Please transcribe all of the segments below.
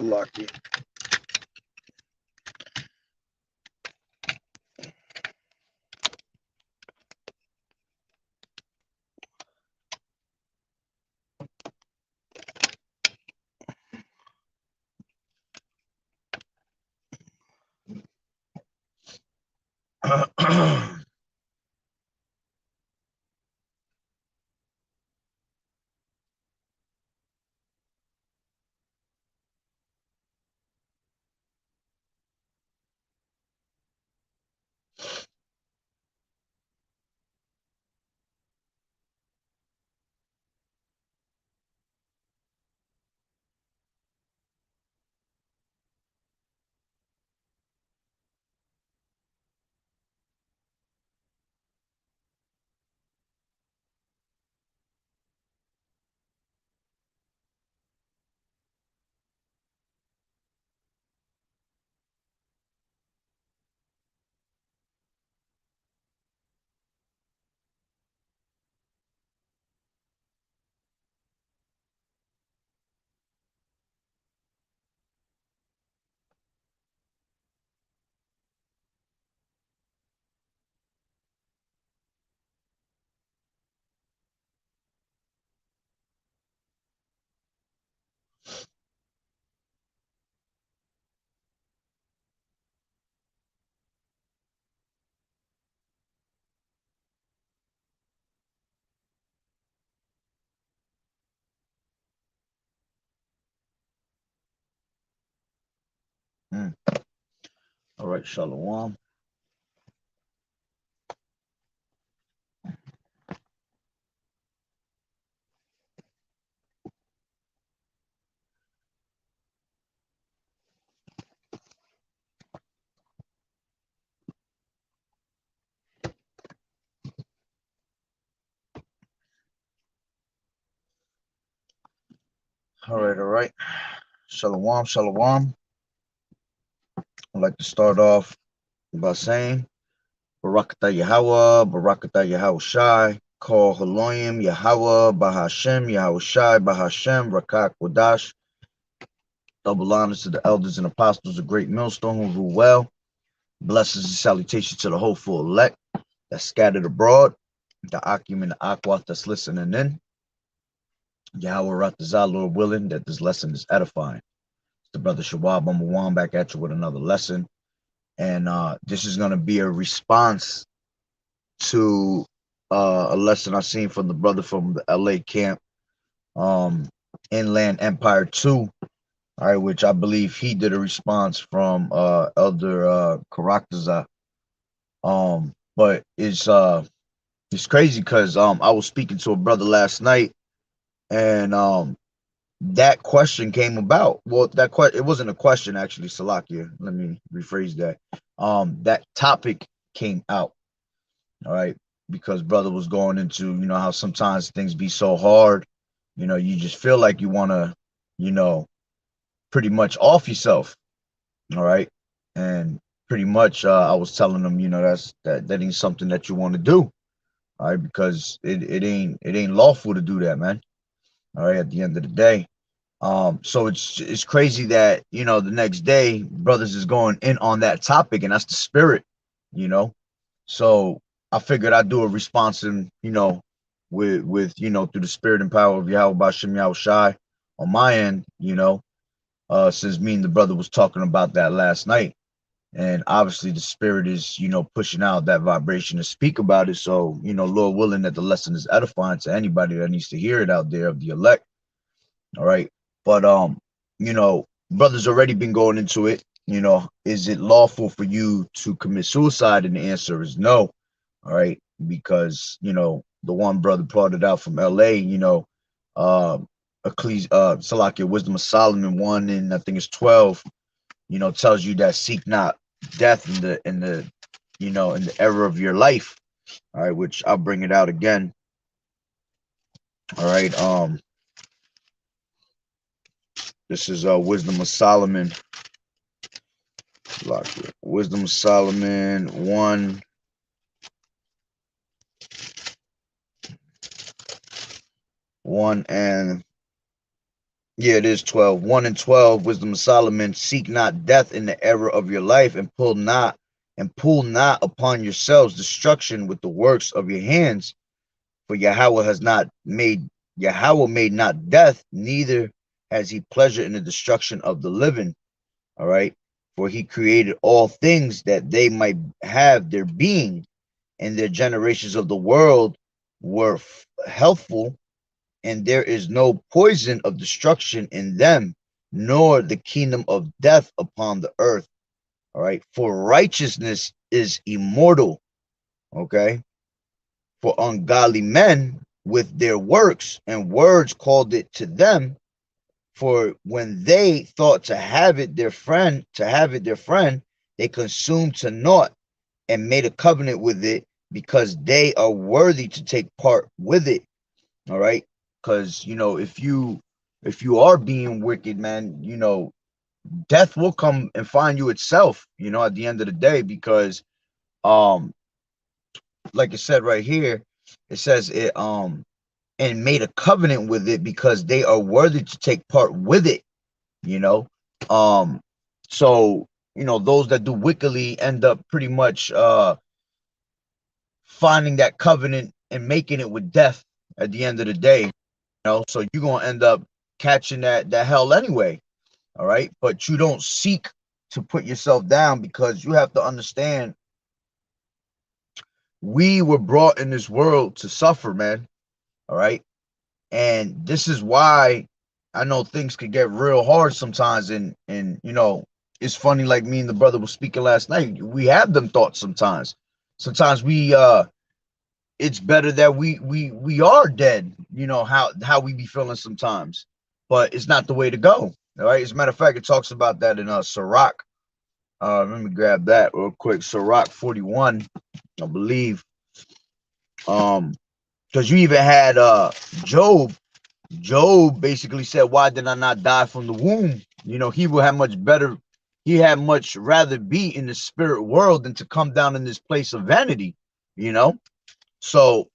Salaki. All right, Shalom. All right, all right. Shalom, shalom. I'd like to start off by saying Barakatah Yahweh, Barakatah Yahweh Shai, Call Haloyim, Yahweh, Bahashem, Yahweh Shai, Bahashem, Rakak Wadash. Double honors to the elders and apostles of Great Millstone who rule well. Blessings and salutations to the hopeful elect that's scattered abroad. The Akim and the Aquat that's listening in. Yahweh Ratazah, Lord willing, that this lesson is edifying. It's the brother Shawab One back at you with another lesson. And this is going to be a response to a lesson I seen from the brother from the LA camp, Inland Empire 2, all right, which I believe he did a response from Elder Karaktaza. But it's crazy because I was speaking to a brother last night, and that question came about. Well, it wasn't a question actually, Salakia. Let me rephrase that. That topic came out, all right, because brother was going into, how sometimes things be so hard, you just feel like you want to, pretty much off yourself, all right, and pretty much I was telling them, that ain't something that you want to do, all right, because it ain't lawful to do that, man, all right, at the end of the day. So it's crazy that, the next day brothers is going in on that topic, and that's the spirit, you know. So I figured I'd do a response, and with through the spirit and power of Yahweh Bashem Yahweh Shai on my end, since me and the brother was talking about that last night. And obviously the spirit is, pushing out that vibration to speak about it. So, Lord willing, that the lesson is edifying to anybody that needs to hear it out there of the elect. All right. But brothers already been going into it. Is it lawful for you to commit suicide? And the answer is no. All right, because the one brother brought it out from LA, Salakia Wisdom of Solomon 1 and I think it's 12, tells you that seek not death in the in the era of your life. All right, which I'll bring it out again. All right, this is Wisdom of Solomon. Wisdom of Solomon 1. And Yeah, it is 12. 1 and 12, Wisdom of Solomon. Seek not death in the era of your life, and pull not upon yourselves destruction with the works of your hands. For Yahweh made not death, neither has he pleasure in the destruction of the living. All right. For he created all things that they might have their being, and their generations of the world were healthful, and there is no poison of destruction in them, nor the kingdom of death upon the earth. All right. For righteousness is immortal. Okay. For ungodly men with their works and words called it to them. For when they thought to have it their friend, they consumed to naught and made a covenant with it, because they are worthy to take part with it. All right. Because if you are being wicked, man, death will come and find you itself, at the end of the day, because um like it said right here, it says it and made a covenant with it because they are worthy to take part with it, you know. Um so those that do wickedly end up pretty much finding that covenant and making it with death at the end of the day, so you're gonna end up catching that hell anyway. All right. But you don't seek to put yourself down, because you have to understand we were brought in this world to suffer, man. All right. And this is why I know things could get real hard sometimes. And it's funny, like me and the brother was speaking last night. We have them thoughts sometimes. Sometimes it's better that we are dead, how we be feeling sometimes. But it's not the way to go. All right. As a matter of fact, it talks about that in Sirach. Let me grab that real quick. Sirach 41, I believe. Because you even had Job. Job basically said, "Why did I not die from the womb?" He would have much better. He had much rather be in the spirit world than to come down in this place of vanity. You know. So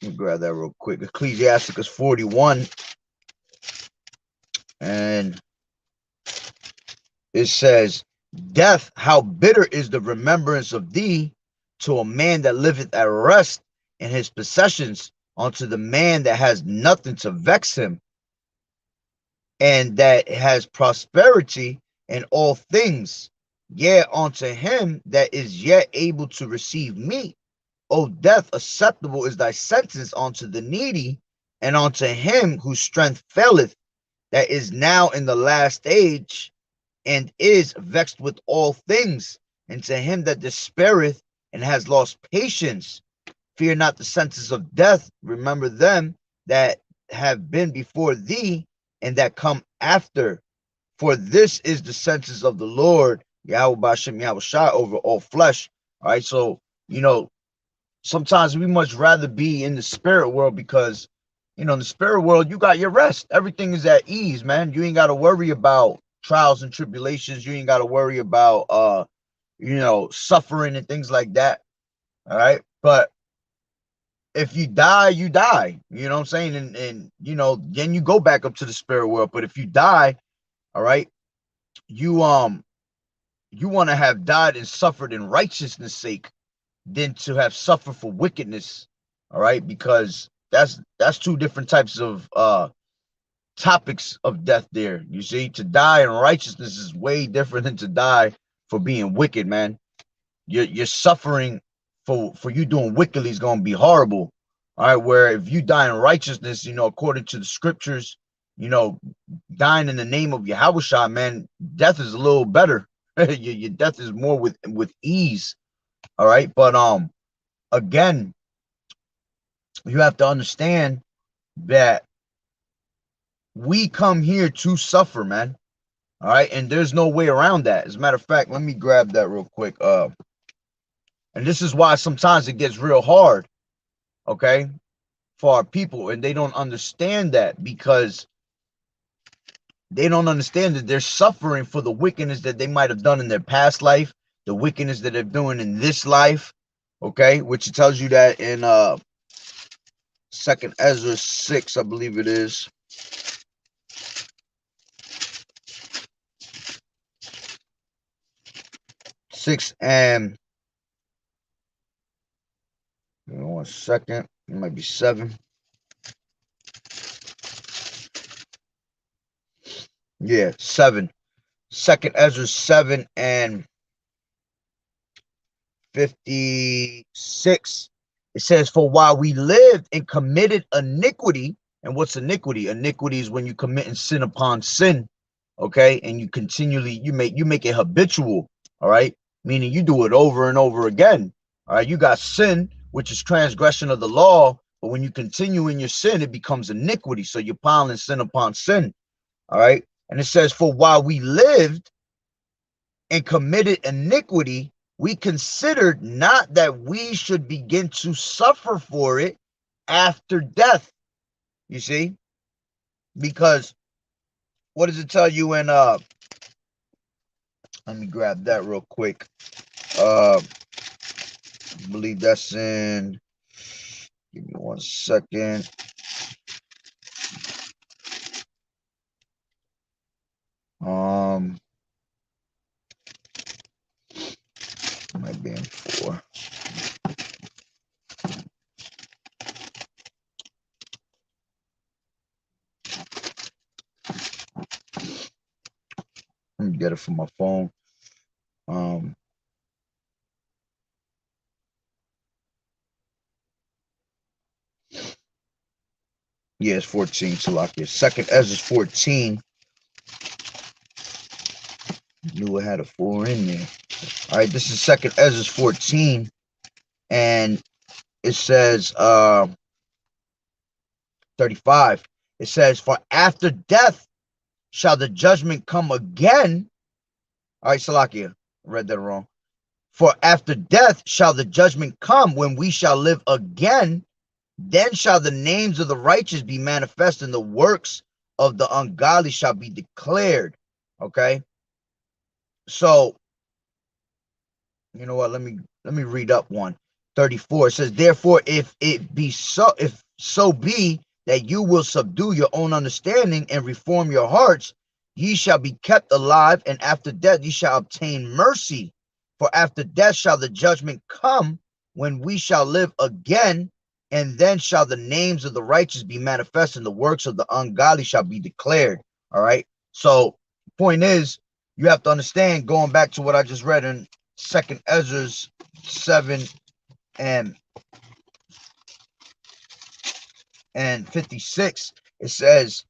let me grab that real quick. Ecclesiasticus 41, and it says, "Death, how bitter is the remembrance of thee to a man that liveth at rest in his possessions, unto the man that has nothing to vex him, and that has prosperity in all things, yea, unto him that is yet able to receive meat. O death, acceptable is thy sentence unto the needy, and unto him whose strength faileth, that is now in the last age, and is vexed with all things, and to him that despaireth and has lost patience. Fear not the sentence of death, remember them that have been before thee, and that come after. For this is the sentence of the Lord, Yahweh Bashem Yahweh Shai, over all flesh." All right, so sometimes we much rather be in the spirit world, because in the spirit world you got your rest. Everything is at ease, man. You ain't got to worry about trials and tribulations. You ain't got to worry about suffering and things like that. All right. But if you die, you die. You know what I'm saying? And then you go back up to the spirit world. But if you die, all right, you you want to have died and suffered in righteousness' sake than to have suffered for wickedness. All right, because that's two different types of topics of death there. You see, to die in righteousness is way different than to die for being wicked, man. You're suffering for you doing wickedly is going to be horrible. All right, where if you die in righteousness, according to the scriptures, you know, dying in the name of Yahweh, man, death is a little better. Your death is more with ease. All right, but again, you have to understand that we come here to suffer, man. All right, and there's no way around that. As a matter of fact, let me grab that real quick. And this is why sometimes it gets real hard, okay, for our people, and they don't understand that, because they don't understand that they're suffering for the wickedness that they might have done in their past life, the wickedness that they're doing in this life, okay, which tells you that in Second Ezra 6, I believe it is. 6 and, give me 1 second. It might be 7. Yeah, 7. Second Ezra 7 and 56. It says, for while we lived and committed iniquity. And what's iniquity? Iniquity is when you commit and sin upon sin. Okay, and you continually you make it habitual. All right, meaning you do it over and over again. All right, you got sin, which is transgression of the law, but when you continue in your sin, it becomes iniquity. So you're piling sin upon sin. All right, and it says, for while we lived and committed iniquity, we considered not that we should begin to suffer for it after death. You see, because what does it tell you in let me grab that real quick. I believe that's in, give me 1 second. Might be in 4. Let me get it from my phone. Yeah, it's 14. Salakia. Second Ezra 14. Knew it had a 4 in there. All right, this is Second Ezra 14, and it says 35. It says, for after death shall the judgment come again. All right, Salakia, I read that wrong. For after death shall the judgment come, when we shall live again. Then shall the names of the righteous be manifest, and the works of the ungodly shall be declared. Okay, so you know what? Let me read up 134. It says, therefore, if so be that you will subdue your own understanding and reform your hearts, ye shall be kept alive, and after death ye shall obtain mercy. For after death shall the judgment come, when we shall live again, and then shall the names of the righteous be manifest, and the works of the ungodly shall be declared. All right. So, point is, you have to understand, going back to what I just read in Second Ezra 7 and 56, it says,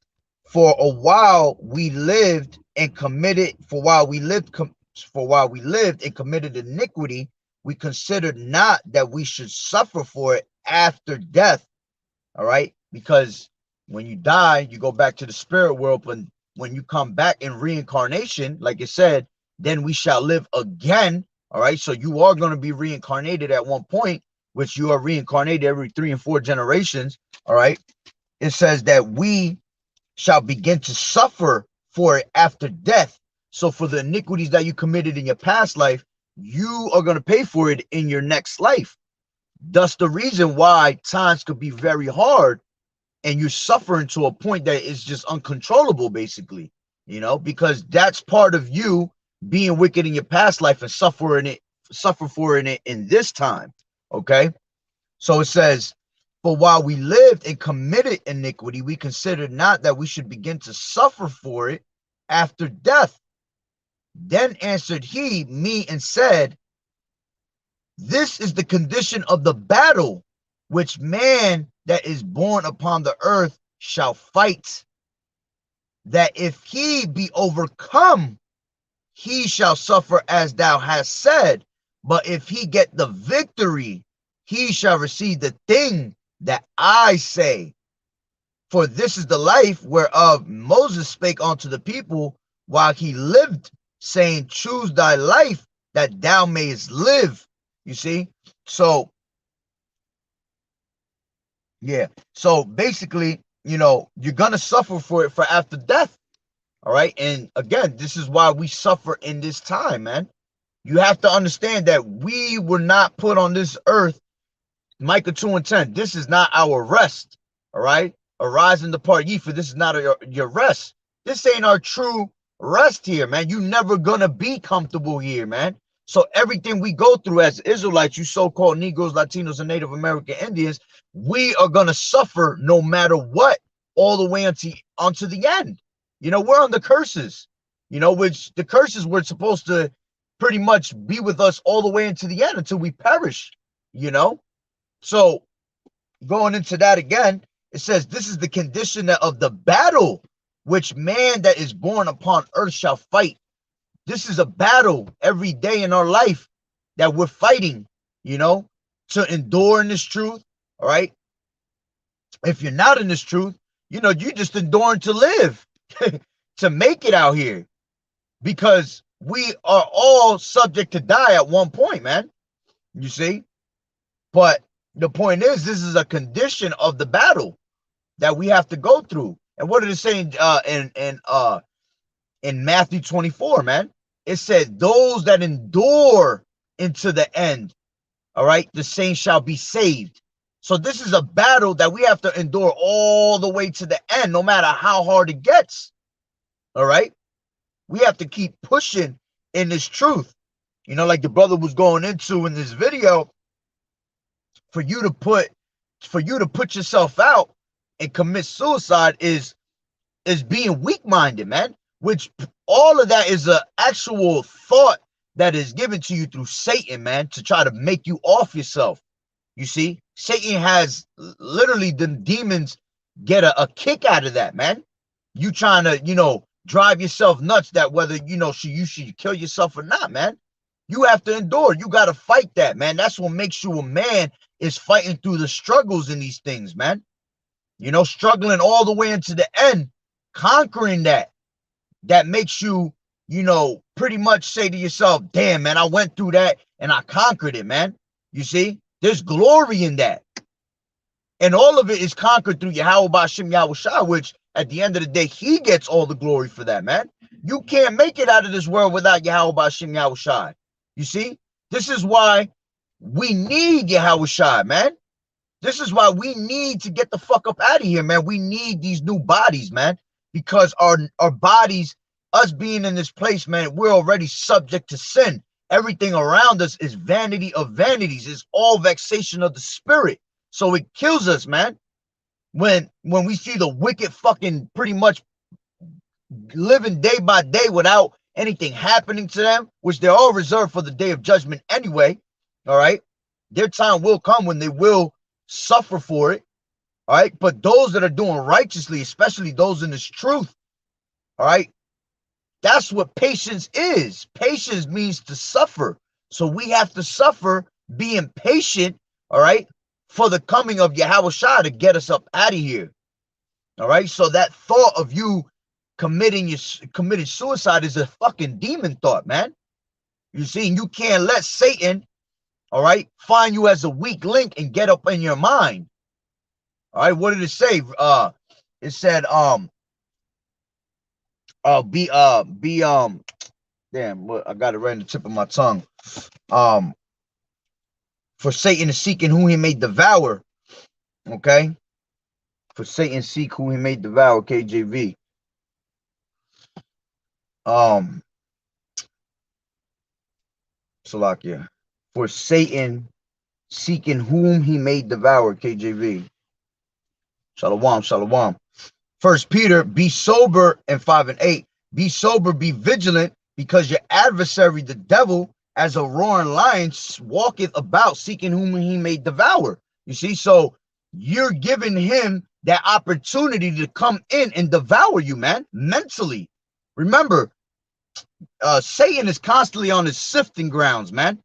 for while we lived and committed iniquity, we considered not that we should suffer for it after death. All right, because when you die, you go back to the spirit world. When you come back in reincarnation, like it said, then we shall live again. All right, so you are going to be reincarnated at one point, which you are reincarnated every 3 and 4 generations. All right, it says that we shall begin to suffer for it after death. So for the iniquities that you committed in your past life, you are going to pay for it in your next life. Thus the reason why times could be very hard and you're suffering to a point that is just uncontrollable, basically, because that's part of you being wicked in your past life and suffer for it in this time. Okay, so it says, for while we lived and committed iniquity, we considered not that we should begin to suffer for it after death. Then answered he me and said, this is the condition of the battle which man that is born upon the earth shall fight, that if he be overcome, he shall suffer as thou hast said, but if he get the victory, he shall receive the thing that I say. For this is the life whereof Moses spake unto the people while he lived, saying, choose thy life that thou mayest live. You see? So, yeah. So basically, you're going to suffer for it for after death. All right. And again, this is why we suffer in this time, man. You have to understand that we were not put on this earth. Micah 2 and 10. This is not our rest. All right. Arise and depart ye, for this is not your rest. This ain't our true rest here, man. You never gonna be comfortable here, man. So everything we go through as Israelites, you so-called Negroes, Latinos, and Native American Indians, we are going to suffer no matter what, all the way onto the end. You know, we're on the curses, you know, which the curses were supposed to pretty much be with us all the way into the end until we perish, you know. So going into that again, it says, this is the condition of the battle which man that is born upon earth shall fight. This is a battle every day in our life that we're fighting, you know, to endure in this truth. All right. If you're not in this truth, you know, you're just enduring to live, to make it out here, because we are all subject to die at one point, man. You see? But the point is, this is a condition of the battle that we have to go through. And what did it say in Matthew 24, man? It said, those that endure into the end, all right, the saints shall be saved. So this is a battle that we have to endure all the way to the end, no matter how hard it gets. All right. We have to keep pushing in this truth. You know, like the brother was going into in this video, for you to put yourself out and commit suicide is being weak-minded, man. Which all of that is a actual thought that is given to you through Satan, man, to try to make you off yourself. You see, Satan has literally, the demons get a kick out of that, man. You trying to, you know, drive yourself nuts that whether, you know, you should kill yourself or not, man. You have to endure. You got to fight that, man. That's what makes you a man, is fighting through the struggles in these things, man. You know, struggling all the way into the end, conquering that. That makes you, you know, pretty much say to yourself, damn, man, I went through that and I conquered it, man. You see, there's glory in that. And all of it is conquered through Yahweh Ba'Shem Yahushua, which at the end of the day, he gets all the glory for that, man. You can't make it out of this world without Yahweh Ba'Shem Yahushua. You see, this is why we need Yahushua, man. This is why we need to get the fuck up out of here, man. We need these new bodies, man, because our bodies, us being in this place, man, we're already subject to sin. Everything around us is vanity of vanities. It's all vexation of the spirit. So it kills us, man. When we see the wicked fucking pretty much living day by day without anything happening to them, which they're all reserved for the day of judgment anyway. All right. Their time will come when they will suffer for it. All right. But those that are doing righteously, especially those in this truth, all right, that's what patience is. Patience means to suffer. So we have to suffer being patient, all right, for the coming of Yahushua to get us up out of here. All right. So that thought of you committing suicide is a fucking demon thought, man. You see, you can't let Satan, all right, find you as a weak link and get up in your mind. All right, what did it say? It said, damn, what, I got it right in the tip of my tongue. For Satan is seeking who he may devour. Okay, for Satan seek who he may devour. KJV. Salakia. For Satan seeking whom he may devour. KJV. Shalom, shalom. First Peter, be sober, and 5 and 8. Be sober, be vigilant, because your adversary, the devil, as a roaring lion, walketh about, seeking whom he may devour. You see, so you're giving him that opportunity to come in and devour you, man, mentally. Remember, Satan is constantly on his sifting grounds, man.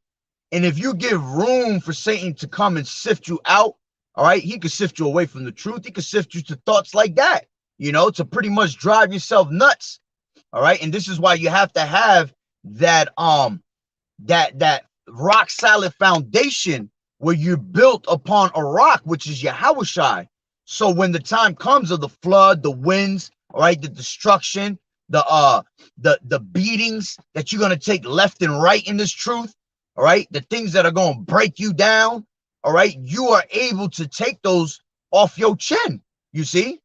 And if you give room for Satan to come and sift you out, all right, he could sift you away from the truth. He could sift you to thoughts like that, you know, to pretty much drive yourself nuts. All right. And this is why you have to have that that rock solid foundation where you're built upon a rock, which is Yahushua. So when the time comes of the flood, the winds, all right, the destruction, the beatings that you're gonna take left and right in this truth, all right, the things that are gonna break you down, all right, you are able to take those off your chin. You see?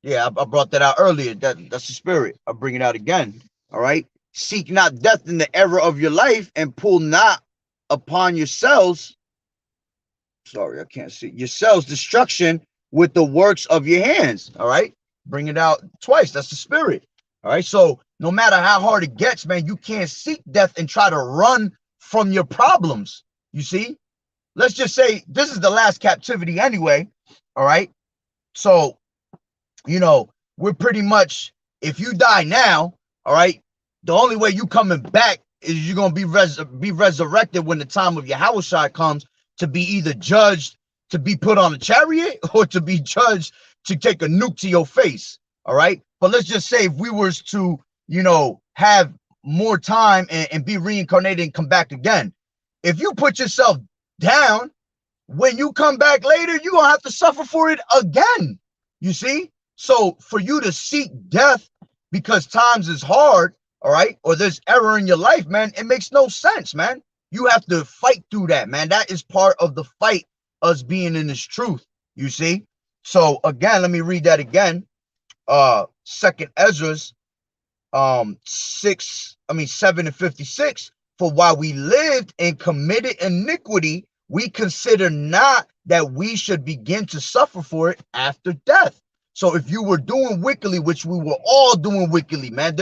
Yeah, I brought that out earlier. That's the spirit. I'll bring it out again. All right. seek not death in the era of your life, and pull not upon yourselves, sorry, I can't see, yourselves destruction with the works of your hands. All right. Bring it out twice. That's the spirit. All right. So no matter how hard it gets, man, you can't seek death and try to run from your problems. You see, let's just say this is the last captivity anyway. All right. So, you know, we're pretty much, if you die now, all right, the only way you coming back is you're going to be resurrected when the time of Yahushua comes, to be either judged to be put on a chariot, or to be judged to take a nuke to your face. All right. But let's just say if we were to, you know, have more time and be reincarnated and come back again, if you put yourself down, when you come back later, you're going to have to suffer for it again. You see? So for you to seek death because times is hard, all right, or there's error in your life, man, it makes no sense, man. You have to fight through that, man. That is part of the fight, us being in this truth, you see? So again, let me read that again. Second Ezra's 7 and 56. For while we lived and committed iniquity, we consider not that we should begin to suffer for it after death. So if you were doing wickedly, which we were all doing wickedly, man,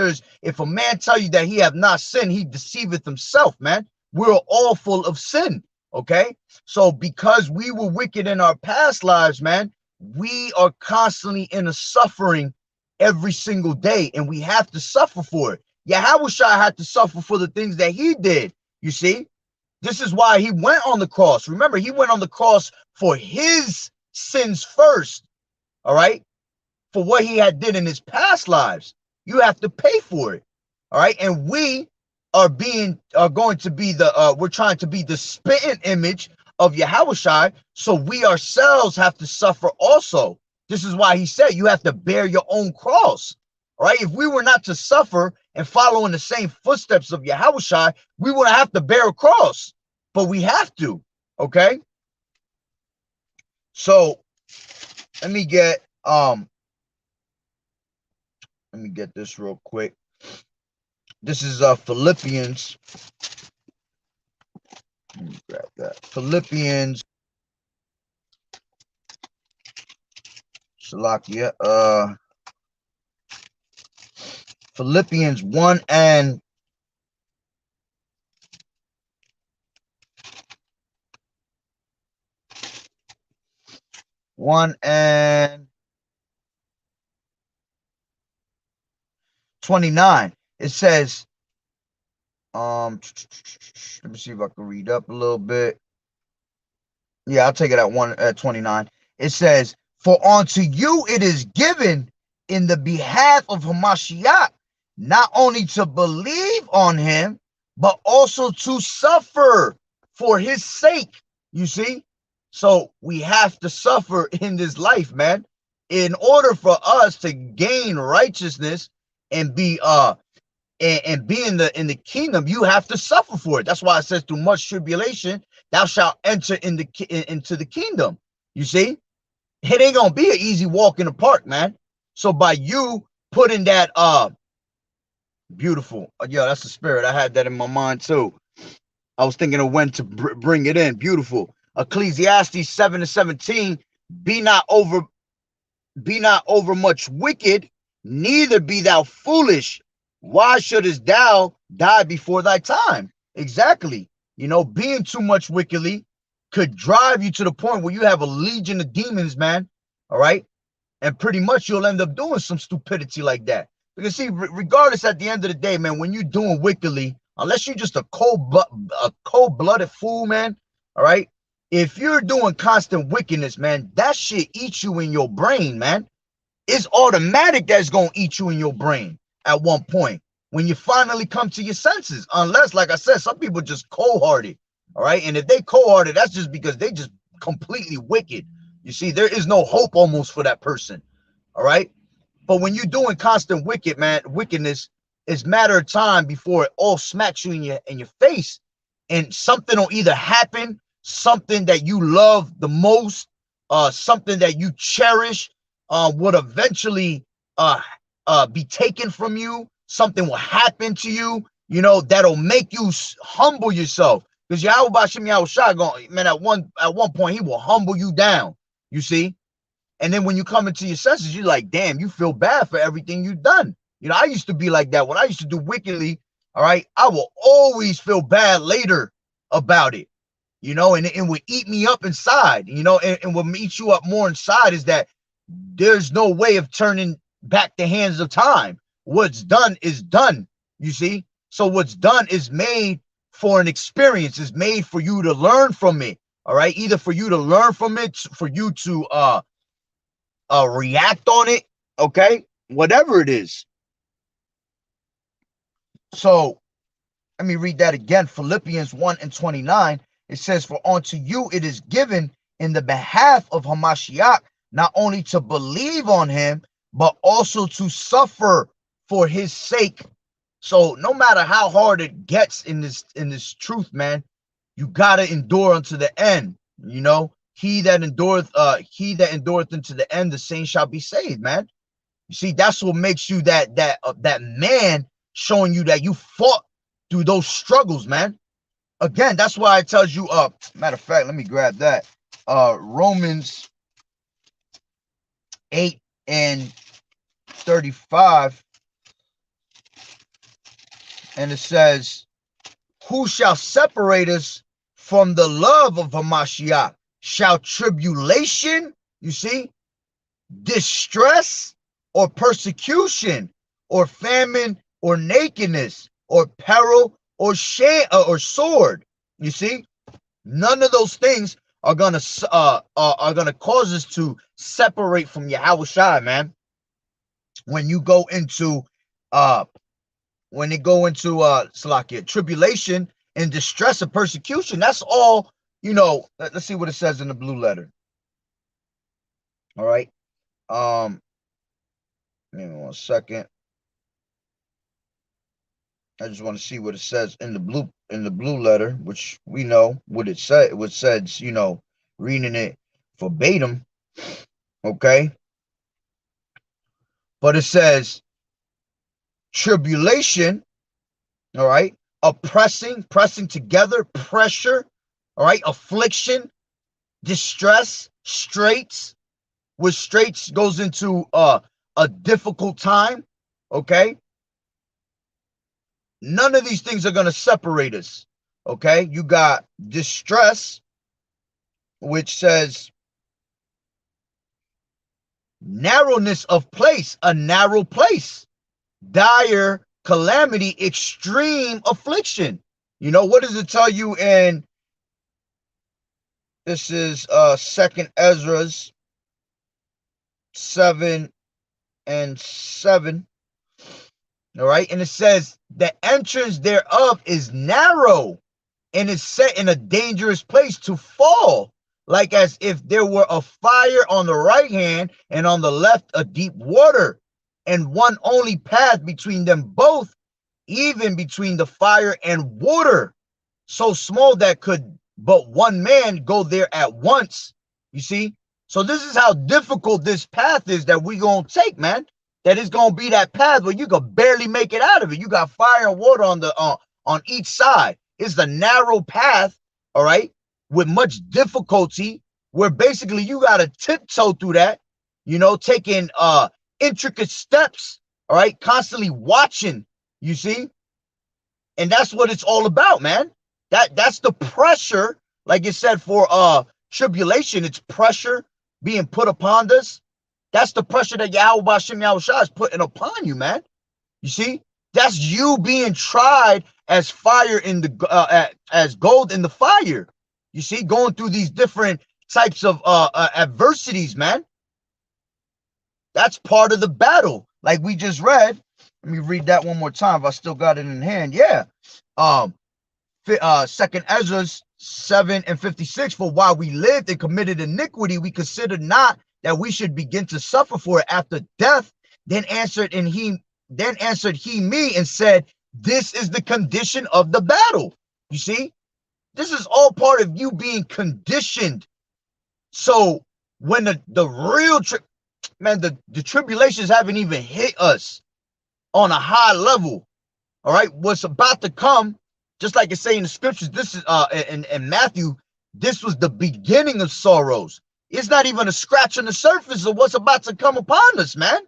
if a man tell you that he have not sinned, he deceiveth himself, man. We're all full of sin, okay? So because we were wicked in our past lives, man, we are constantly in a suffering every single day, and we have to suffer for it. Yahushua had to suffer for the things that he did, you see? This is why he went on the cross. Remember, he went on the cross for his sins first, all right? For what he had did in his past lives. You have to pay for it, all right? And we are going to be we're trying to be the spitting image of Yahushua, so we ourselves have to suffer also. This is why he said you have to bear your own cross, all right? If we were not to suffer and follow in the same footsteps of Yahushua, we would have to bear a cross, but we have to, okay? So let me get this real quick. This is Philippians. Let me grab that. Philippians. Shalakia. Philippians 1 and 29. It says, let me see if I can read up a little bit. Yeah, I'll take it at 29. It says, for unto you it is given in the behalf of Hamashiach, not only to believe on him, but also to suffer for his sake. You see? So we have to suffer in this life, man, in order for us to gain righteousness and be and be in the kingdom. You have to suffer for it. That's why it says through much tribulation thou shalt enter into the kingdom. You see, it ain't gonna be an easy walk in the park, man. So by you putting that beautiful, yeah, that's the spirit. I had that in my mind too. I was thinking of when to bring it in. Beautiful. Ecclesiastes 7 and 17. Be not over much wicked, neither be thou foolish. Why shouldest thou die before thy time? Exactly. You know, being too much wickedly could drive you to the point where you have a legion of demons, man. All right. And pretty much you'll end up doing some stupidity like that. Because see, regardless, at the end of the day, man, when you're doing wickedly, unless you're just a cold-blooded fool, man, all right? If you're doing constant wickedness, man, that shit eats you in your brain, man. It's automatic that's going to eat you in your brain at one point when you finally come to your senses. Unless, like I said, some people just cold-hearted, all right? And if they cold-hearted, that's just because they just completely wicked. You see, there is no hope almost for that person, all right? But when you're doing constant wickedness, it's a matter of time before it all smacks you in your face, and something will either happen, something that you love the most, something that you cherish, would eventually be taken from you, something will happen to you, you know, that'll make you humble yourself. Because Yahweh Bashim Yahushua, going, man, at one point, he will humble you down, you see? And then when you come into your senses, you're like, damn, you feel bad for everything you've done. You know, I used to be like that. When I used to do wickedly, all right, I will always feel bad later about it, you know, and it would eat me up inside, you know, and what eats you up more inside is that there's no way of turning back the hands of time. What's done is done, you see? So what's done is made for an experience, is made for you to learn from it, all right? Either for you to learn from it, for you to react on it, okay? Whatever it is. So let me read that again. Philippians 1:29. It says, for unto you it is given in the behalf of Hamashiach, not only to believe on him, but also to suffer for his sake. So no matter how hard it gets in this truth, man, you gotta endure unto the end. You know, he that endureth unto the end, the same shall be saved, man. You see, that's what makes you that man, showing you that you fought through those struggles, man. Again, that's why it tells you, matter of fact, let me grab that. Romans 8:35. And it says, who shall separate us from the love of Hamashiach? Shall tribulation, you see, distress, or persecution, or famine, or nakedness, or peril, or shame, or sword? You see, none of those things are gonna cause us to separate from Yahushua, man. When you go into Salakia, tribulation and distress and persecution, that's all, you know. Let's see what it says in the blue letter. All right. Give me 1 second. I just want to see what it says in the blue letter, which we know what it said. What says, you know, reading it verbatim. Okay. But it says tribulation, all right, pressing together, pressure, all right, affliction, distress, straits, which straits goes into a difficult time, okay? None of these things are going to separate us, okay? You got distress, which says narrowness of place, a narrow place, dire calamity, extreme affliction. You know, what does it tell you in, this is 2nd Ezra's 7:7. All right, and it says the entrance thereof is narrow and is set in a dangerous place to fall, like as if there were a fire on the right hand and on the left a deep water, and one only path between them both, even between the fire and water, so small that could but one man go there at once. You see? So this is how difficult this path is that we gonna take, man. That is gonna be that path where you can barely make it out of it. You got fire and water on each side. It's the narrow path, all right, with much difficulty, where basically you gotta tiptoe through that, you know, taking intricate steps, all right, constantly watching, you see? And that's what it's all about, man. That's the pressure, like it said, for tribulation. It's pressure being put upon us. That's the pressure that Yahweh Bashim Yahushua is putting upon you, man. You see, that's you being tried as fire in the as gold in the fire. You see, going through these different types of adversities, man. That's part of the battle, like we just read. Let me read that one more time if I still got it in hand. Yeah. 2nd Ezra 7:56. For while we lived and committed iniquity, we considered not that we should begin to suffer for it after death. Then answered he me and said, this is the condition of the battle. You see, this is all part of you being conditioned. So when the real the tribulations haven't even hit us, on a high level. All right, what's about to come, just like it's saying in the scriptures, this is in Matthew, this was the beginning of sorrows. It's not even a scratch on the surface of what's about to come upon us, man.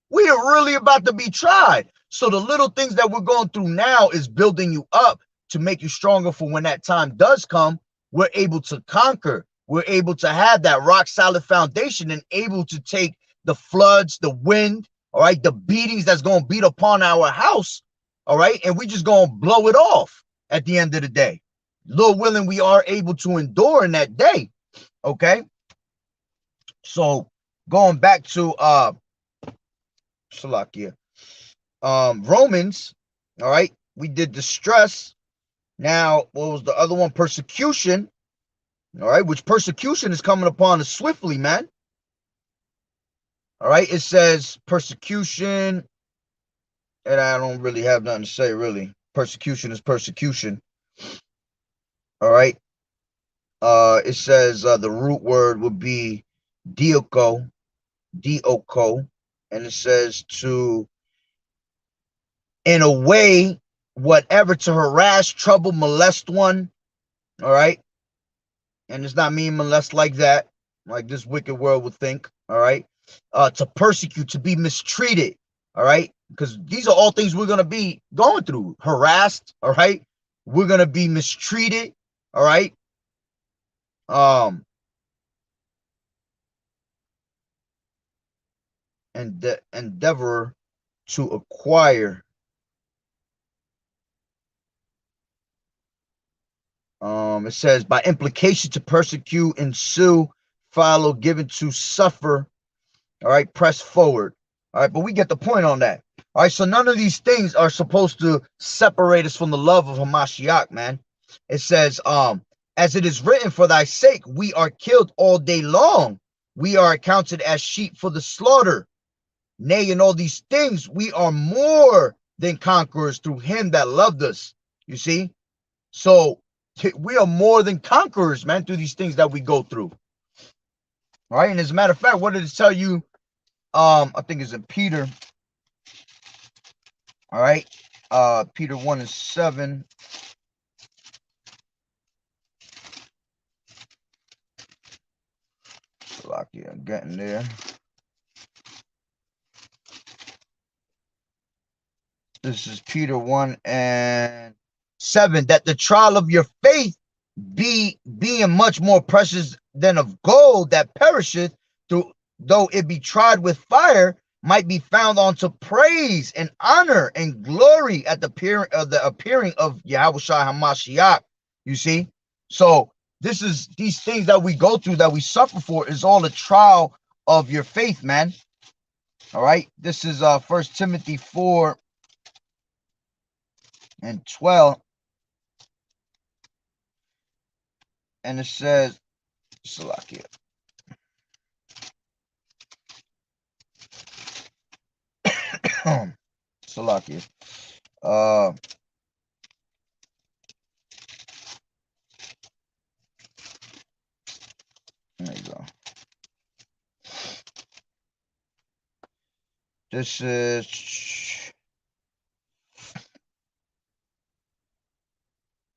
We are really about to be tried. So the little things that we're going through now is building you up to make you stronger for when that time does come. We're able to conquer. We're able to have that rock solid foundation and able to take the floods, the wind, all right, the beatings that's going to beat upon our house, all right, and we just going to blow it off at the end of the day. Lord willing, we are able to endure in that day, okay? So going back to Salakia, Romans, all right, we did distress. Now, what was the other one? Persecution, all right, which persecution is coming upon us swiftly, man. All right, it says persecution, and I don't really have nothing to say, really. Persecution is persecution. All right. It says the root word would be dioko, dioko, and it says to, in a way, whatever, to harass, trouble, molest one. All right. And it's not mean molest like that, like this wicked world would think. All right. To persecute, to be mistreated. All right. Because these are all things we're going to be going through. Harassed. All right. We're going to be mistreated. All right. And the endeavor to acquire. It says by implication, to persecute, ensue, follow, given to suffer. All right, press forward. All right, but we get the point on that. All right, so none of these things are supposed to separate us from the love of Hamashiach, man. It says, as it is written, for thy sake we are killed all day long. We are accounted as sheep for the slaughter. Nay, in all these things we are more than conquerors through him that loved us. You see? So we are more than conquerors, man, through these things that we go through. All right, and as a matter of fact, what did it tell you? I think it's in Peter. All right, Peter 1:7. Lucky, I'm getting there. This is Peter 1:7. That the trial of your faith being much more precious than of gold that perisheth, though it be tried with fire, might be found unto praise and honor and glory at the appearing of Yahushua HaMashiach. You see, so these things that we go through, that we suffer for, is all a trial of your faith, man. All right, this is 1 Timothy 4:12. And it says, Salakia. Salakia. There you go. This is,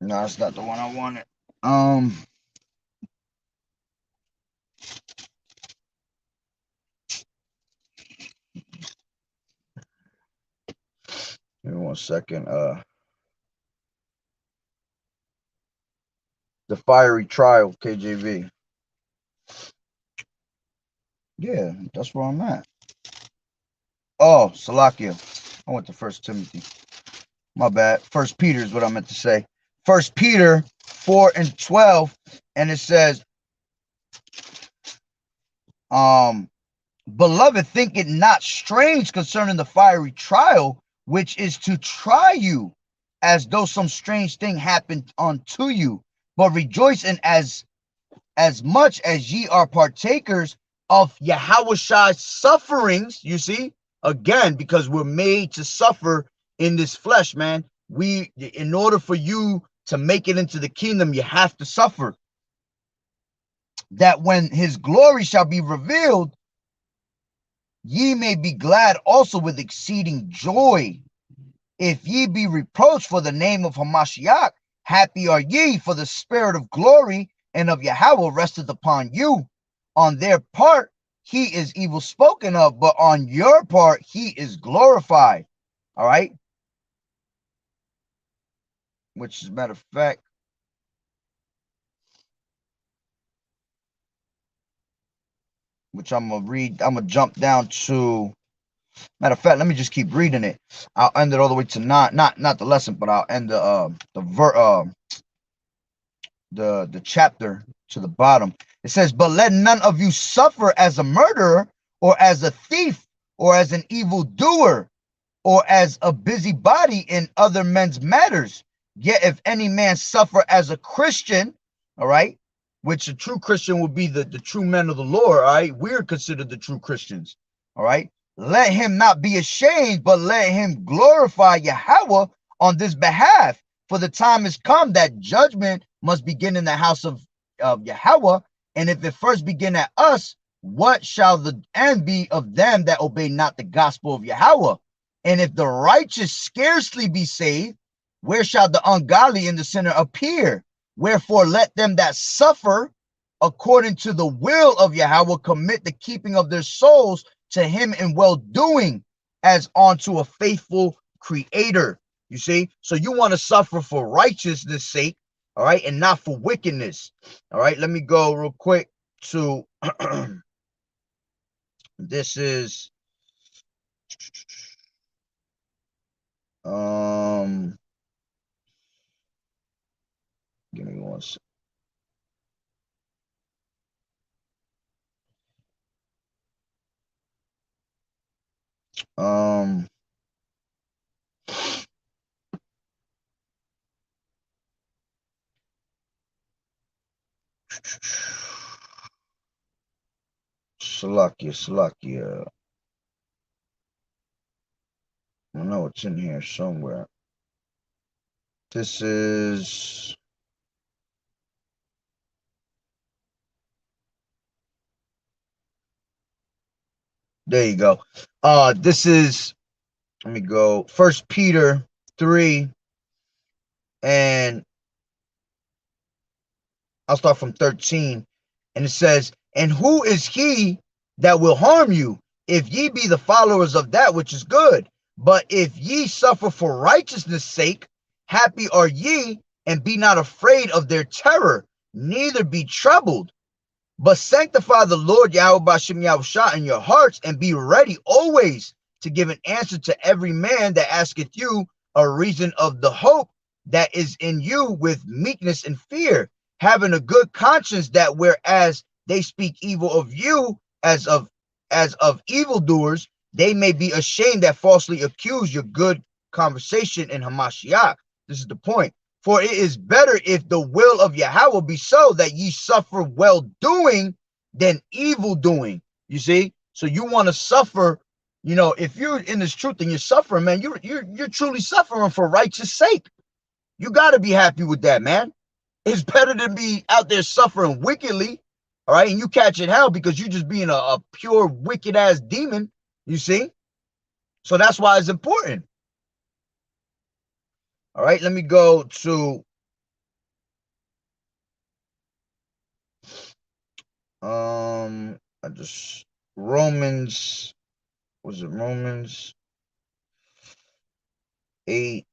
no, that's not the one I wanted. Give me 1 second. The fiery trial, KJV. Yeah, that's where I'm at. Oh, Salakia. I went to 1 Timothy. My bad. 1 Peter is what I meant to say. 1 Peter 4:12, and it says, beloved, think it not strange concerning the fiery trial, which is to try you, as though some strange thing happened unto you, but rejoice in as much as ye are partakers of Yahweh's sufferings. You see, again, because we're made to suffer in this flesh, man. In order for you to make it into the kingdom, you have to suffer. That when his glory shall be revealed, ye may be glad also with exceeding joy. If ye be reproached for the name of Hamashiach, happy are ye, for the spirit of glory and of Yahweh resteth upon you. On their part, he is evil spoken of, but on your part, he is glorified. All right? Which, as a matter of fact, which I'm going to read, I'm going to jump down to, matter of fact, let me just keep reading it. I'll end it all the way to not the lesson, but I'll end the chapter to the bottom. It says, but let none of you suffer as a murderer, or as a thief, or as an evildoer, or as a busybody in other men's matters. Yet if any man suffer as a Christian, all right, which a true Christian would be the true men of the Lord, all right, we're considered the true Christians, all right, let him not be ashamed, but let him glorify Yahweh on this behalf. For the time is come that judgment must begin in the house of Yahweh. And if it first begin at us, what shall the end be of them that obey not the gospel of Yahweh? And if the righteous scarcely be saved, where shall the ungodly and the sinner appear? Wherefore let them that suffer according to the will of Yahweh commit the keeping of their souls to him in well-doing, as unto a faithful creator. You see? So you want to suffer for righteousness' sake, all right, and not for wickedness. All right, let me go real quick to this is give me one second. Salakia. I know it's in here somewhere. This is there you go. This is, let me go, 1 Peter 3, and I'll start from 13. And it says, and who is he that will harm you, if ye be the followers of that which is good? But if ye suffer for righteousness' sake, happy are ye, and be not afraid of their terror, neither be troubled. But sanctify the Lord Yahweh B'Shem Yahushua in your hearts, and be ready always to give an answer to every man that asketh you a reason of the hope that is in you with meekness and fear, having a good conscience, that whereas they speak evil of you as of evildoers, they may be ashamed that falsely accuse your good conversation in Hamashiach. This is the point. For it is better if the will of Yahweh be so, that ye suffer well doing than evil doing. You see? So you want to suffer, you know, if you're in this truth and you're suffering, man, you're truly suffering for righteous sake. You got to be happy with that, man. It's better than be out there suffering wickedly, all right, and you catch it hell because you're just being a pure wicked ass demon, you see? So that's why it's important. All right, let me go to I just Romans, was it Romans 8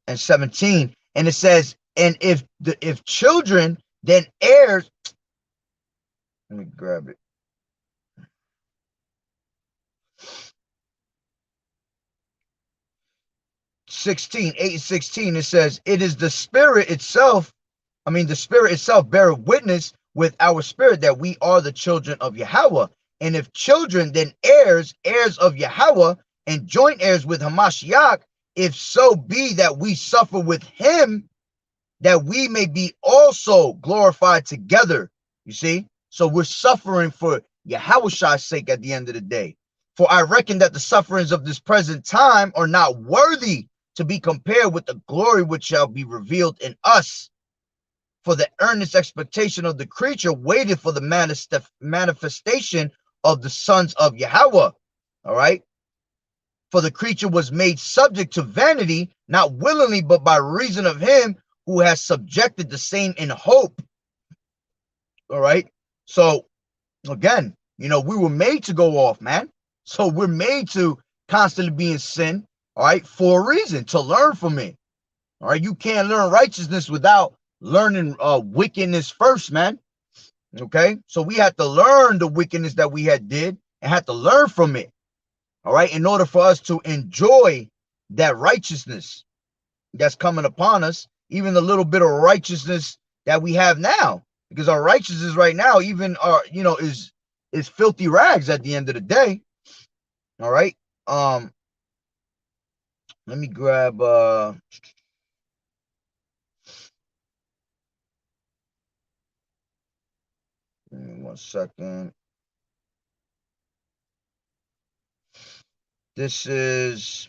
and 17, and it says, and if children, then heirs. Let me grab it. 16, 8 and 16, it says, it is the spirit itself, the spirit itself beareth witness with our spirit that we are the children of Yahweh. And if children, then heirs, heirs of Yahweh, and joint heirs with Hamashiach, if so be that we suffer with him, that we may be also glorified together. You see? So we're suffering for Yahweh's sake at the end of the day. For I reckon that the sufferings of this present time are not worthy to be compared with the glory which shall be revealed in us. For the earnest expectation of the creature waited for the manifestation of the sons of Yahweh. All right. For the creature was made subject to vanity, not willingly, but by reason of him who has subjected the same in hope. All right. So again, you know, we were made to go off, man. So we're made to constantly be in sin, all right, for a reason, to learn from it. All right. You can't learn righteousness without learning wickedness first, man. Okay. So we had to learn the wickedness that we had did and had to learn from it. All right, in order for us to enjoy that righteousness that's coming upon us, even the little bit of righteousness that we have now, because our righteousness right now, even our, you know, is filthy rags at the end of the day. All right. Let me grab 1 second. This is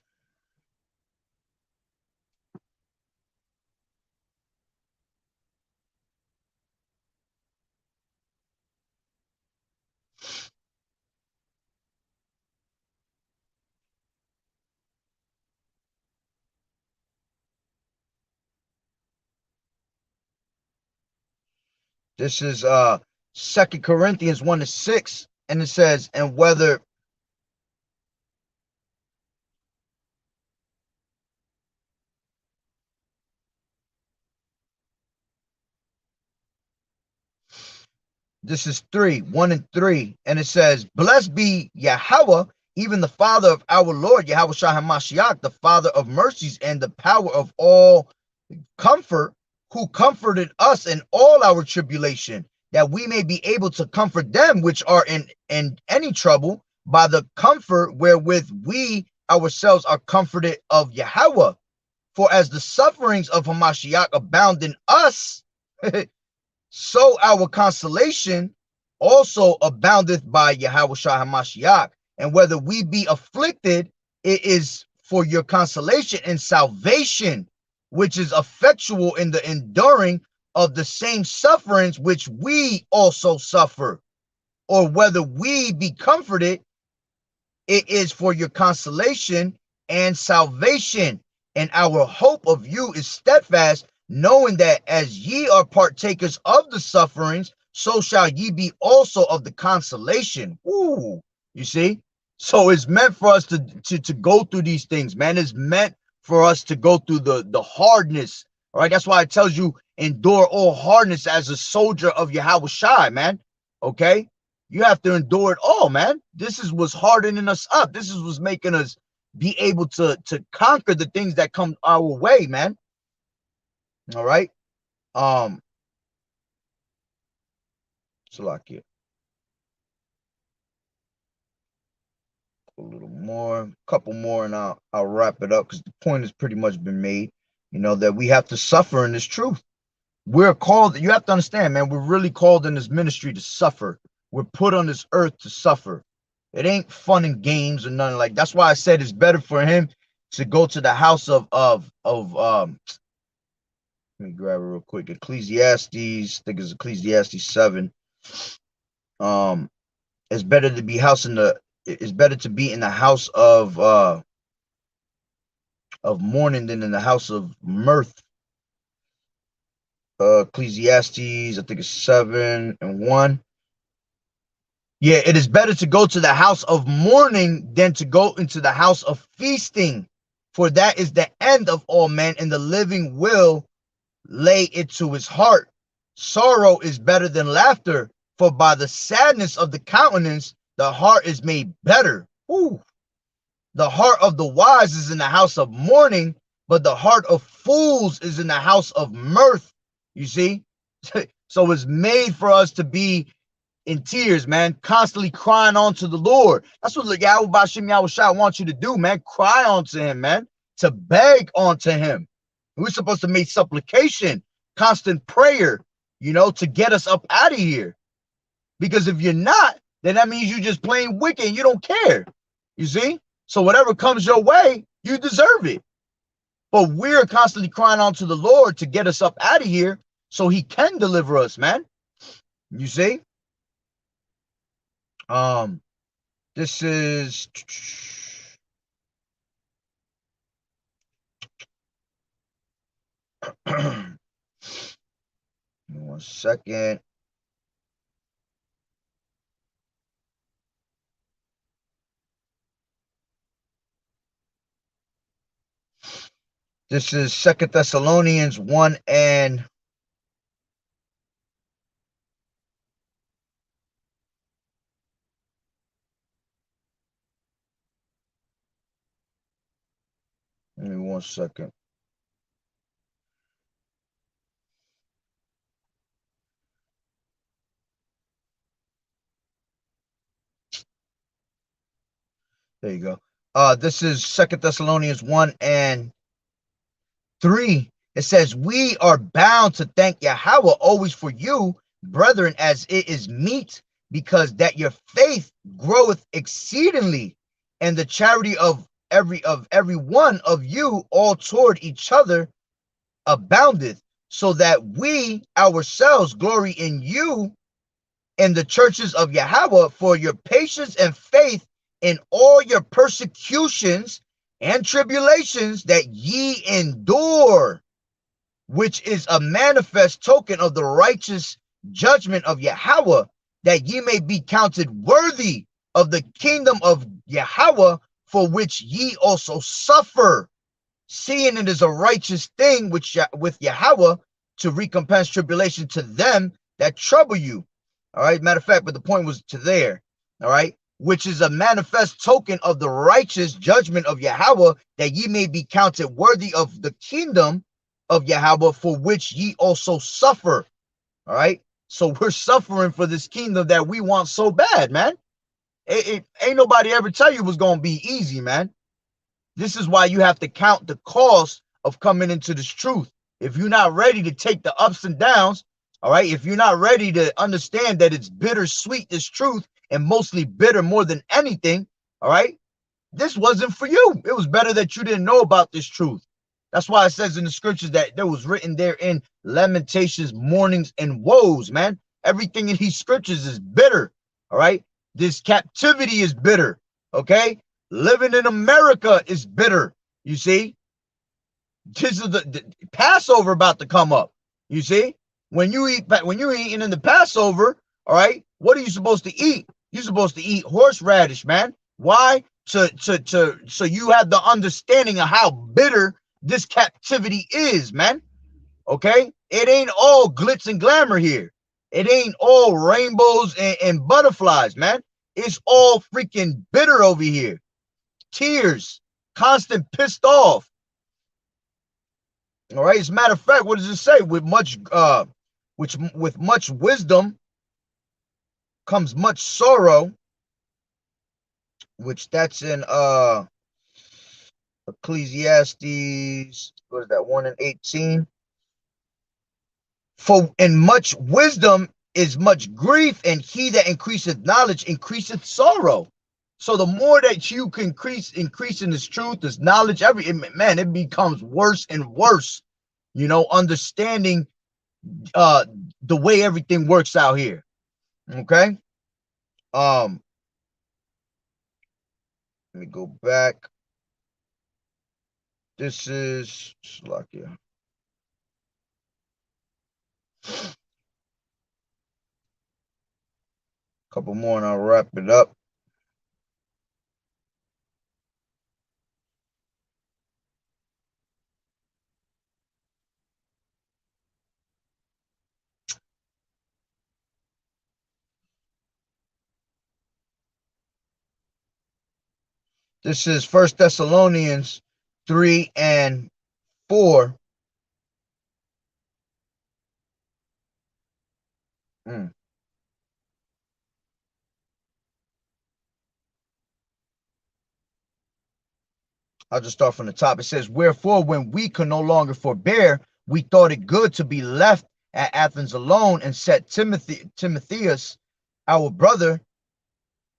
this is 2 Corinthians 1:6, and it says, and whether this is 1 and 3, and it says, blessed be Yahweh, even the Father of our Lord Yahweh Shah HaMashiach, the Father of mercies and the power of all comfort, who comforted us in all our tribulation, that we may be able to comfort them which are in any trouble by the comfort wherewith we ourselves are comforted of Yahweh. For as the sufferings of Hamashiach abound in us, so our consolation also aboundeth by Yahweh Shah HaMashiach. And whether we be afflicted, it is for your consolation and salvation, which is effectual in the enduring of the same sufferings which we also suffer. Or whether we be comforted, it is for your consolation and salvation. And our hope of you is steadfast, knowing that as ye are partakers of the sufferings, so shall ye be also of the consolation. Ooh, you see? So it's meant for us to go through these things, man. It's meant for us to go through the hardness. All right. That's why it tells you endure all hardness as a soldier of Yahweh Shai, man. Okay. You have to endure it all, man. This is what's hardening us up. This is what's making us be able to conquer the things that come our way, man. All right. Salakia. A little more, a couple more, and I'll wrap it up because the point has pretty much been made. You know, that we have to suffer in this truth. We're called, you have to understand, man, we're really called in this ministry to suffer. We're put on this earth to suffer. It ain't fun and games or nothing like. That's why I said it's better for him to go to the house of let me grab it real quick. Ecclesiastes, I think it's Ecclesiastes 7. It's better to be it's better to be in the house of mourning than in the house of mirth. Ecclesiastes, I think it's 7:1. Yeah, it is better to go to the house of mourning than to go into the house of feasting, for that is the end of all men, and the living will lay it to his heart. Sorrow is better than laughter, for by the sadness of the countenance, the heart is made better. Ooh. The heart of the wise is in the house of mourning, but the heart of fools is in the house of mirth. You see? So it's made for us to be in tears, man, constantly crying on to the Lord. That's what Yahweh Bashim Yahweh Shai wants you to do, man. Cry onto him, man, to beg onto him. We're supposed to make supplication, constant prayer, you know, to get us up out of here. Because if you're not, then that means you're just plain wicked and you don't care. You see? So whatever comes your way, you deserve it. But we're constantly crying on to the Lord to get us up out of here so he can deliver us, man. You see? This is 1 second. This is 2 Thessalonians 1 and give me 1 second. There you go. This is 2 Thessalonians 1 and 3. It says, we are bound to thank Yahweh always for you, brethren, as it is meet, because that your faith groweth exceedingly, and the charity of every one of you all toward each other aboundeth, so that we ourselves glory in you in the churches of Yahweh for your patience and faith in all your persecutions and tribulations that ye endure, which is a manifest token of the righteous judgment of Yahweh, that ye may be counted worthy of the kingdom of Yahweh, for which ye also suffer, seeing it is a righteous thing which with Yahweh to recompense tribulation to them that trouble you. All right, matter of fact, but the point was to there. All right, which is a manifest token of the righteous judgment of Yahweh, that ye may be counted worthy of the kingdom of Yahweh, for which ye also suffer. All right, so we're suffering for this kingdom that we want so bad, man. It ain't nobody ever tell you it was gonna be easy, man. This is why you have to count the cost of coming into this truth. If you're not ready to take the ups and downs, all right, if you're not ready to understand that it's bittersweet, this truth, and mostly bitter more than anything, all right, this wasn't for you. It was better that you didn't know about this truth. That's why it says in the scriptures that there was written there in lamentations, mournings, and woes, man. Everything in these scriptures is bitter, all right? This captivity is bitter, okay? Living in America is bitter, you see? This is the Passover about to come up, you see? When you're eating in the Passover, all right, what are you supposed to eat? You're supposed to eat horseradish, man. Why? So you have the understanding of how bitter this captivity is, man. Okay? It ain't all glitz and glamour here. It ain't all rainbows and butterflies, man. It's all freaking bitter over here. Tears, constant pissed off. All right. As a matter of fact, what does it say? With much wisdom comes much sorrow, which that's in Ecclesiastes, what is that, 1 and 18? For in much wisdom is much grief, and he that increaseth knowledge increaseth sorrow. So the more that you can increase in this truth, this knowledge, it becomes worse and worse, you know, understanding the way everything works out here. Okay. Let me go back. This is Slovakia. Couple more and I'll wrap it up. This is 1 Thessalonians 3 and 4. I'll just start from the top. It says, wherefore, when we could no longer forbear, we thought it good to be left at Athens alone, and set Timotheus, our brother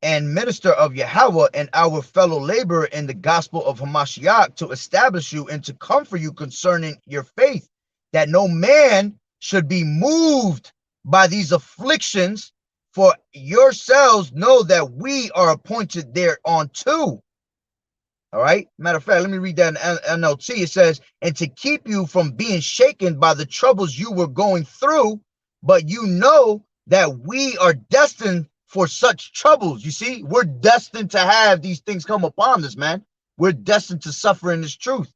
and minister of Yahweh, and our fellow laborer in the gospel of Hamashiach, to establish you and to comfort you concerning your faith, that no man should be moved by these afflictions, For yourselves know that we are appointed thereon too. All right. Matter of fact, let me read that in NLT. It says, and to keep you from being shaken by the troubles you were going through, but you know that we are destined for such troubles. You see, we're destined to have these things come upon us, man. We're destined to suffer in this truth.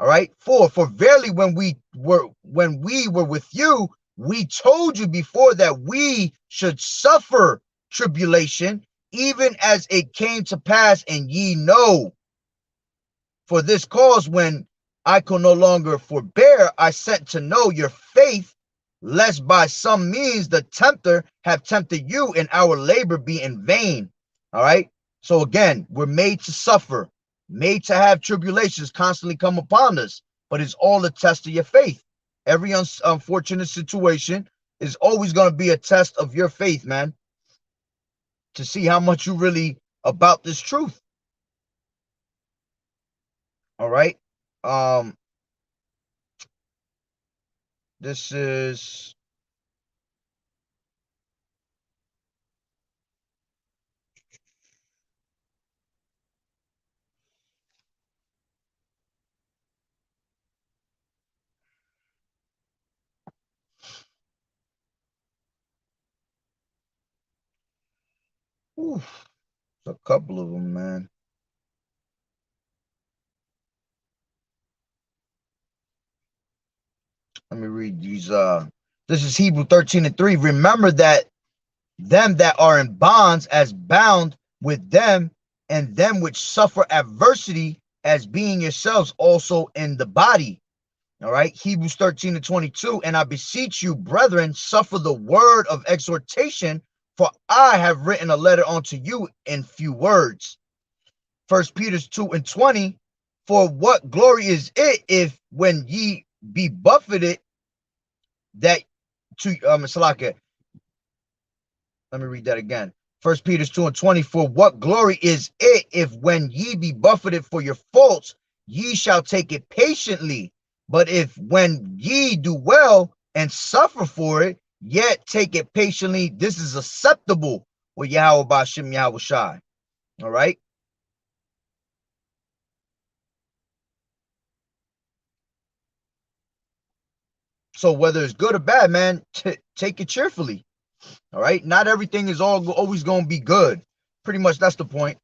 All right. For verily when we were with you, we told you before that we should suffer tribulation, even as it came to pass, and ye know. For this cause, when I could no longer forbear, I sent to know your faith, lest by some means the tempter have tempted you and our labor be in vain. All right. So again, we're made to suffer, made to have tribulations constantly come upon us, but it's all a test of your faith. Every unfortunate situation is always going to be a test of your faith, man, to see how much you really about this truth. All right. This is a couple of them, man. Let me read these. This is Hebrew 13:3. Remember that them that are in bonds as bound with them, and them which suffer adversity as being yourselves also in the body. All right. Hebrews 13:22. And I beseech you, brethren, suffer the word of exhortation, for I have written a letter unto you in few words. 1 Peter 2:20. For what glory is it if when ye be buffeted that to Salaka. Let me read that again. 1 Peter 2:20. For what glory is it if when ye be buffeted for your faults, ye shall take it patiently? But if when ye do well and suffer for it, yet take it patiently, this is acceptable with Yahweh Bashim Yahweh Shai. All right. So whether it's good or bad, man, take it cheerfully. All right. Not everything is always going to be good. Pretty much that's the point.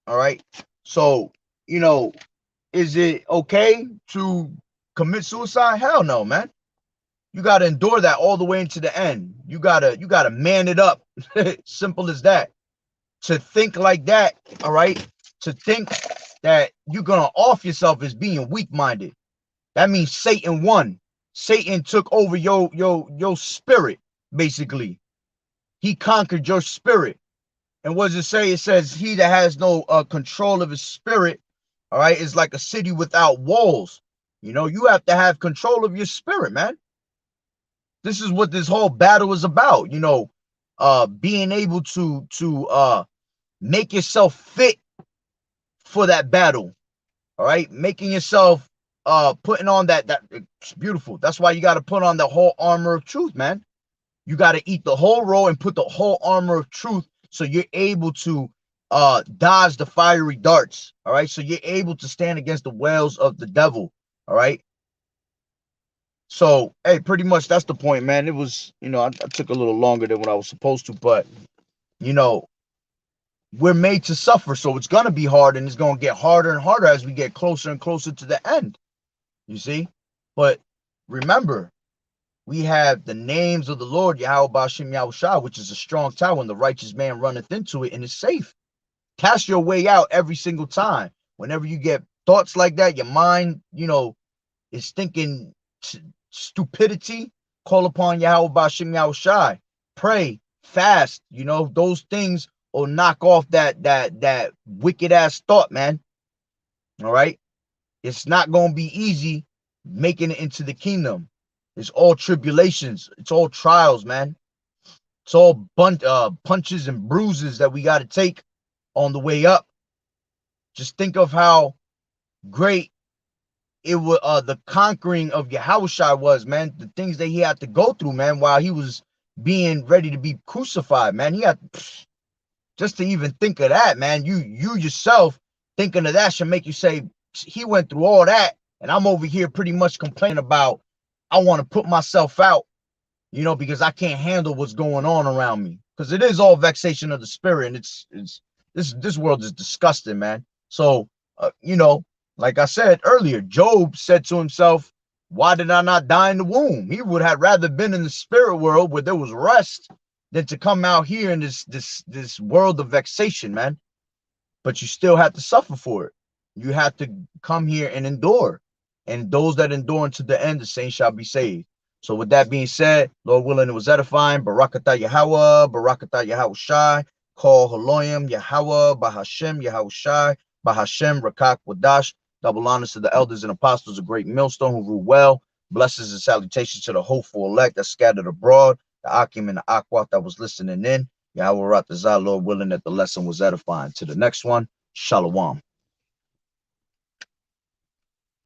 All right. So, is it okay to commit suicide? Hell no, man. You got to endure that all the way into the end. You gotta man it up. Simple as that. To think like that, all right? To think that you're going to off yourself as being weak-minded. That means Satan won. Satan took over your spirit, basically. He conquered your spirit. And what does it say? It says, he that has no control of his spirit, all right, is like a city without walls. You have to have control of your spirit, man. This is what this whole battle is about, being able to make yourself fit for that battle. All right, making yourself putting on that it's beautiful. That's why you got to put on the whole armor of truth, man. You got to eat the whole roll and put the whole armor of truth, so you're able to dodge the fiery darts. All right, so you're able to stand against the wiles of the devil. All right. So, hey, pretty much that's the point, man. It was, I took a little longer than what I was supposed to, but we're made to suffer, so it's gonna be hard, and it's gonna get harder and harder as we get closer and closer to the end. You see, but remember, we have the names of the Lord Yahweh Bashim Yahushua, which is a strong tower, and the righteous man runneth into it and is safe. Cast your way out every single time. Whenever you get thoughts like that, your mind, is thinking stupidity, call upon Yahweh Bashim Yahushua. Pray, fast, those things will knock off that wicked ass thought, man. All right. It's not going to be easy making it into the kingdom. It's all tribulations. It's all trials, man. It's all punches and bruises that we got to take on the way up. Just think of how great it was, the conquering of Yahushua was, man. The things that he had to go through, man, while he was being ready to be crucified, man. He had just to even think of that, man. You yourself thinking of that should make you say he went through all that, and I'm over here pretty much complaining about I want to put myself out, you know, because I can't handle what's going on around me. Because it is all vexation of the spirit, and it's this world is disgusting, man. So you know, like I said earlier, Job said to himself, why did I not die in the womb? He would have rather been in the spirit world where there was rest than to come out here in this world of vexation, man. But you still have to suffer for it. You have to come here and endure. And those that endure unto the end, the saints shall be saved. So with that being said, Lord willing, it was edifying. Barakatah Yahweh, Barakatah Yahweh Shai, Call Haloyim, Yahweh, Bahashem, Yahweh Shai, Bahashem, Rakak Wadash. Double honors to the elders and apostles of Great Millstone who rule well. Blessings and salutations to the hopeful elect that scattered abroad, the Akim and the Akwat that was listening in. Yahweh Ratazah, Lord willing that the lesson was edifying. To the next one, Shalom.